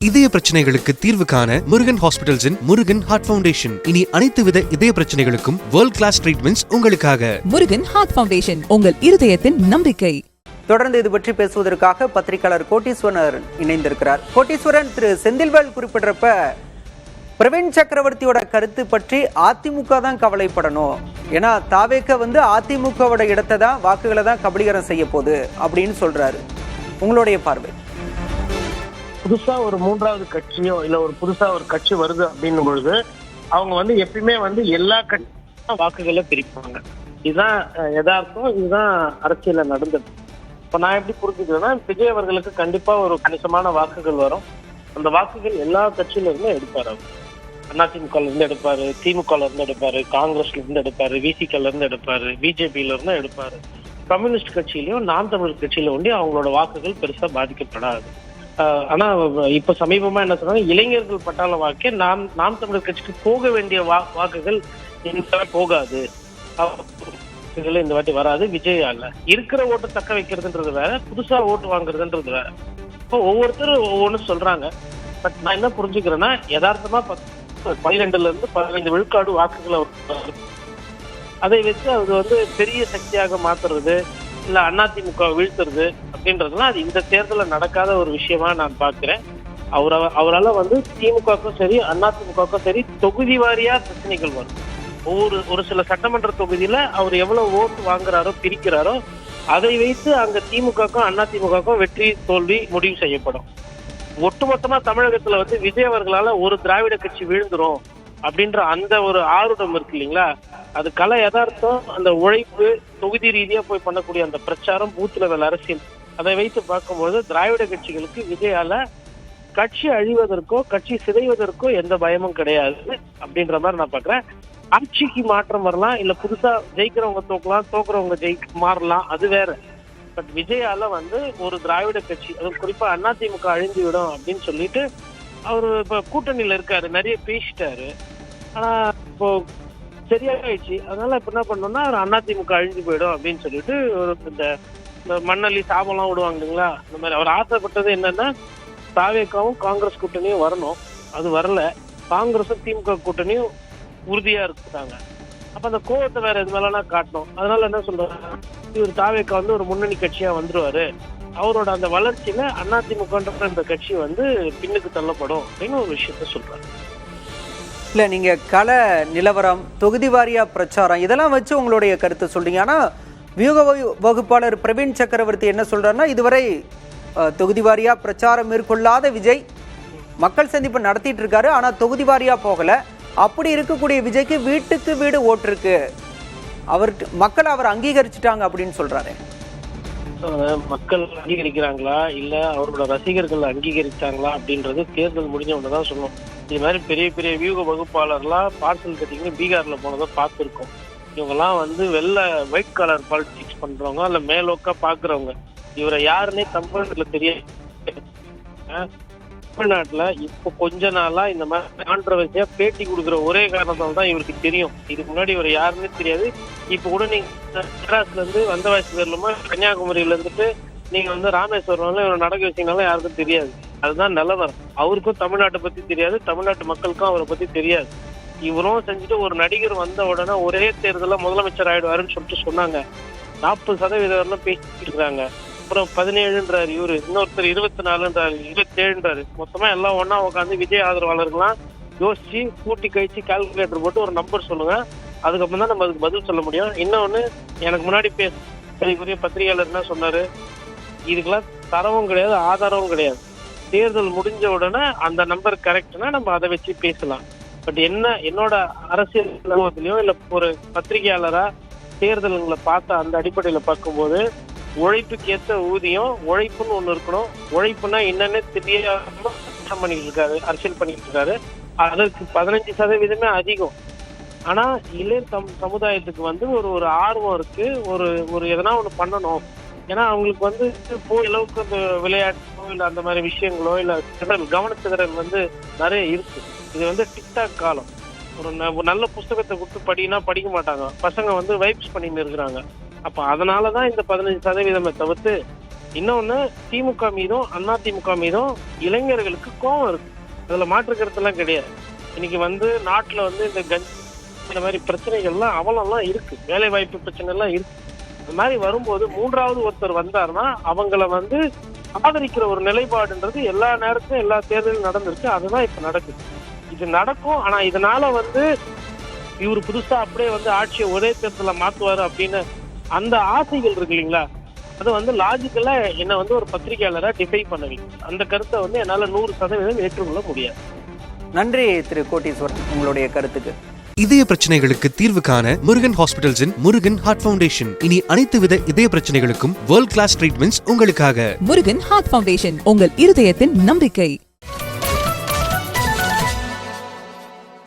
இதய பிரச்சனைகளுக்கு தீர்வு காண முருகன் ஹாஸ்பிடல்ஸின் முருகன் ஹார்ட் ஃபவுண்டேஷன். இனி அனைத்து வித இதய பிரச்சனைகளுக்கும் வேர்ல்ட் கிளாஸ் ட்ரீட்மெண்ட்ஸ் உங்களுக்காக. முருகன் ஹார்ட் ஃபவுண்டேஷன், உங்கள் இருதயத்தின் நம்பிக்கை. தொடர்ந்து இது பற்றி பேசுவதற்காக பத்திரிகையாளர் கோட்டீஸ்வரன் இணைந்திருக்கிறார். கோட்டீஸ்வரன், திரு செந்தில்வேல் குறிப்பிடுறப்ப பிரவீன் சக்கரவர்த்தியோட கருத்து பற்றி அதிமுக தான் கவலைப்படணும். ஏன்னா தாவேக்க அதிமுகவோட இடத்தை தான், வாக்குகளை தான் கபலீகரம் செய்ய போகுது அப்படின்னு சொல்றாரு. உங்களுடைய பார்வை? புதுசா ஒரு மூன்றாவது கட்சியோ இல்ல ஒரு புதுசா ஒரு கட்சி வருது அப்படின்னும் பொழுது அவங்க எப்பயுமே எல்லா கட்சியும் வாக்குகளை பிரிப்பாங்க. இதுதான் யதார்த்தம், இதுதான் அரசியல நடந்தது. இப்ப நான் எப்படி புரிஞ்சுக்கிறேன்னா, விஜய் அவர்களுக்கு கண்டிப்பா ஒரு கணிசமான வாக்குகள் வரும். அந்த வாக்குகள் எல்லா கட்சியில இருந்தும் எடுப்பாரு. அவர் அதிமுகல இருந்து எடுப்பாரு, திமுகல இருந்து எடுப்பாரு, காங்கிரஸ்ல இருந்து எடுப்பாரு, விசிகல இருந்து எடுப்பாரு, பிஜேபியில இருந்து எடுப்பாரு. கம்யூனிஸ்ட் கட்சியிலயும் நாம் தமிழர் கட்சியில அவங்களோட வாக்குகள் பெருசா பாதிக்கப்படாது. ஆனா இப்ப சமீபமா என்ன சொன்னாங்க, இளைஞர்கள் பட்டாள வாக்கே நாம் தமிழர் கட்சிக்கு போக வேண்டிய வாக்குகள் போகாது, இந்த வாட்டி வராது. விஜயால இருக்கிற ஓட்டு தக்க வைக்கிறதுன்றது வேற, புதுசா ஓட்டு வாங்குறதுன்றது வேற. இப்போ ஒவ்வொருத்தரும் ஒவ்வொன்னு சொல்றாங்க. பட் நான் என்ன புரிஞ்சுக்கிறேன்னா, யதார்த்தமா 12 இருந்து 15 விழுக்காடு வாக்குகளை அதை வச்சு அது பெரிய சக்தியாக மாத்துறது இல்ல அதிமுக வீழ்த்துறது அப்படின்றதுலாம் அது இந்த தேர்தலில் நடக்காத ஒரு விஷயமா நான் பார்க்கிறேன். அவரால் திமுகவுக்கும் சரி அதிமுகவுக்கும் சரி தொகுதி வாரியா பிரச்சனைகள் வரும். ஒரு சில சட்டமன்ற தொகுதியில அவர் எவ்வளவு ஓட்டு வாங்குறாரோ பிரிக்கிறாரோ அதை வைத்து அங்க திமுகவுக்கும் அதிமுகவுக்கும் வெற்றி தோல்வி முடிவு செய்யப்படும். ஒட்டுமொத்தமா தமிழகத்துல விஜய் அவர்களால ஒரு திராவிட கட்சி வீழ்ந்துரும் அப்படின்ற அந்த ஒரு ஆர்வம் இருக்கு இல்லைங்களா, அது கல யதார்த்தம். அந்த உழைப்பு, தொகுதி ரீதியா போய் பண்ணக்கூடிய அந்த பிரச்சாரம், பூத் லெவல் அரசியல், அதை வைத்து பார்க்கும்போது திராவிட கட்சிகளுக்கு விஜயால கட்சி அழிவதற்கோ கட்சி சிதைவதற்கோ எந்த பயமும் கிடையாது அப்படின்ற மாதிரி நான் பாக்குறேன். ஆட்சிக்கு மாற்றம் வரலாம், இல்ல புதுசா ஜெயிக்கிறவங்க தோக்கலாம், தோக்குறவங்க மாறலாம், அது வேற. பட் விஜயால ஒரு திராவிட கட்சி, அது குறிப்பா அதிமுக அழிந்து விடும் அப்படின்னு சொல்லிட்டு அவரு இப்ப கூட்டணியில இருக்காரு, நிறைய பேசிட்டாரு. ஆனா இப்போ சரியாயிடுச்சு. அதனால இப்ப என்ன பண்ணோம்னா, அவர் அதிமுக அழிஞ்சு போயிடும் அப்படின்னு சொல்லிட்டு இந்த மண்ணள்ளி சாபம்லாம் விடுவாங்க இல்லைங்களா, இந்த மாதிரி அவர் ஆசைப்பட்டது என்னன்னா, தாவேக்காவும் காங்கிரஸ் கூட்டணியும் வரணும். அது வரல. காங்கிரஸும் திமுக கூட்டணியும் உறுதியா இருக்காங்க. அப்ப அந்த கோவத்தை வேற எது மேலனா காட்டணும். அதனால என்ன சொல்றாங்க, இவர் தாவேக்கா ஒரு முன்னணி கட்சியா வந்துருவாரு, அவரோட அந்த வளர்ச்சியில அதிமுகன்ற இந்த கட்சி பின்னுக்கு தள்ளப்படும் அப்படின்னு ஒரு விஷயத்த சொல்றாங்க. இல்ல, நீங்க கள நிலவரம், தொகுதி வாரியா பிரச்சாரம், இதெல்லாம் வச்சு உங்களுடைய கருத்தை சொல்றீங்க. ஆனா வியூக வகுப்பாளர் பிரவீன் சக்கரவர்த்தி என்ன சொல்றாருன்னா, இதுவரை தொகுதி வாரியா பிரச்சாரம் மேற்கொள்ளாத விஜய் மக்கள் சந்திப்பு நடத்திட்டு இருக்காரு, ஆனா தொகுதி வாரியா போகல. அப்படி இருக்கக்கூடிய விஜய்க்கு வீட்டுக்கு வீடு ஓட்டு இருக்கு, மக்கள் அவர் அங்கீகரிச்சுட்டாங்க அப்படின்னு சொல்றாரு. மக்கள் அங்கீகரிக்கிறாங்களா இல்ல அவரோட ரசிகர்கள் அங்கீகரிச்சாங்களா அப்படின்றது தேர்தல் முடிஞ்ச உடனேதான் சொல்லணும். இது மாதிரி பெரிய பெரிய வியூக வகுப்பாளர்லாம் பார்சல் கட்டிங்க பீகார்ல போனதை பார்த்துருக்கோம். இவங்கெல்லாம் வெள்ளை ஒயிட் கலர் பாலிடிக்ஸ் பண்றவங்க, இல்ல மேலோக்கா பாக்குறவங்க. இவரை யாருன்னே தமிழ்நாட்டுல தெரியாது. தமிழ்நாட்டுல இப்போ கொஞ்ச நாளா இந்த மாதிரி கான்ட்ரவர்சியா பேட்டி கொடுக்குற ஒரே காரணத்தால தான் இவருக்கு தெரியும். இதுக்கு முன்னாடி இவர் யாருன்னே தெரியாது. இப்ப கூட நீங்க மெட்ராஸ்ல இருந்து வந்தவாசி வரலுமா, கன்னியாகுமரியில இருந்துட்டு நீங்க ராமேஸ்வரம்ல இவரை நடக்க வச்சீங்கனாலும் யாருக்கும் தெரியாது. அதுதான் நிலவரம். அவருக்கும் தமிழ்நாட்டை பத்தி தெரியாது, தமிழ்நாட்டு மக்களுக்கும் அவரை பத்தி தெரியாது. இவரும் செஞ்சுட்டு ஒரு நடிகர் வந்த உடனே ஒரே தேர்தலில் முதலமைச்சர் ஆயிடுவாருன்னு சொல்லிட்டு சொன்னாங்க. 40% பேசிட்டு இருக்காங்க. அப்புறம் 17ன்றாரு இவரு, இன்னொருத்தர் 24ன்றாரு, 27ன்றாரு. மொத்தமா எல்லாம் ஒன்னா உட்காந்து விஜய் ஆதரவாளர்கள்லாம் யோசிச்சு கூட்டி கழிச்சு கால்குலேட்டர் போட்டு ஒரு நம்பர் சொல்லுங்க, அதுக்கப்புறம் தான் நம்ம அதுக்கு பதில் சொல்ல முடியும். இன்னொன்னு, எனக்கு முன்னாடி பேசக்கூடிய பத்திரிகையாளர் என்ன சொன்னாரு, இதுக்கெல்லாம் தரவும் கிடையாது, ஆதாரமும் கிடையாது. தேர்தல் முடிஞ்ச உடனே அந்த நம்பர் கரெக்ட்னா நம்ம அதை வச்சு பேசலாம். பட் என்னோட அரசியல் அனுபவத்திலயோ இல்ல ஒரு பத்திரிகையாளரா தேர்தல்களை பார்த்த அந்த அடிப்படையில பார்க்கும்போது, உழைப்புக்கு ஏற்ற ஊதியம், உழைப்புன்னு ஒண்ணு இருக்கணும். உழைப்புனா என்னன்னு தெரியாம பண்ணிட்டு இருக்காரு, அரசியல் பண்ணிட்டு இருக்காரு. அதற்கு 15% அதிகம். ஆனா இளைய சமுதாயத்துக்கு ஒரு ஆர்வம் இருக்கு, ஒரு எதனா ஒண்ணு பண்ணணும். ஏன்னா அவங்களுக்கு போய் அளவுக்கு அந்த விளையாட்டோ இல்ல அந்த மாதிரி விஷயங்களோ இல்ல கவனச்சிதறல் நிறைய இருக்கு. இது டிக்டாக் காலம். ஒரு நல்ல புஸ்தகத்தை கொடுத்து படினா படிக்க மாட்டாங்க பசங்க, வைப்ஸ் பண்ணிட்டு இருக்கிறாங்க. அப்ப அதனாலதான் இந்த 15% தவிர்த்து இன்னொன்னு திமுக மீதும் அதிமுக மீதும் இளைஞர்களுக்கு கோபம் இருக்கு. அதுல மாற்று கருத்தெல்லாம் கிடையாது. இன்னைக்கு நாட்டுல இந்த கஞ்சி இந்த மாதிரி பிரச்சனைகள்லாம் அவலம்லாம் இருக்கு, வேலை வாய்ப்பு பிரச்சனை எல்லாம் இருக்கு. இந்த மாதிரி வரும்போது மூன்றாவது ஒருத்தர் வந்தாருன்னா அவங்கள ஆதரிக்கிற ஒரு நிலைப்பாடுன்றது எல்லா நேரத்திலும் எல்லா தேர்தலும் நடந்திருக்கு. அதுதான் இப்ப நடக்குது. இது நடக்கும். ஆனா இதனால இவரு புதுசா அப்படியே ஆட்சியை ஒரே தேர்தல மாத்துவாரு அப்படின்னு அந்த ஆசைகள் இருக்கு இல்லைங்களா, அது லாஜிக்கலா என்ன ஒரு பத்திரிகையாளரா டிஃபை பண்ணுவீங்க. அந்த கருத்தை என்னால 100% ஏற்றுக்கொள்ள முடியாது. நன்றி திரு கோட்டீஸ்வரன், உங்களுடைய கருத்துக்கு. இதய பிரச்சனைகளுக்கு தீர்வு காண முருகன் ஹாஸ்பிட்டல்ஸின் முருகன் ஹார்ட் ஃபவுண்டேஷன். இனி அனைத்து வித இதய பிரச்சனைகளுக்கும் வேர்ல்ட் கிளாஸ் ட்ரீட்மெண்ட்ஸ் உங்களுக்காக. முருகன் ஹார்ட் ஃபவுண்டேஷன், உங்கள் இருதயத்தின் நம்பிக்கை.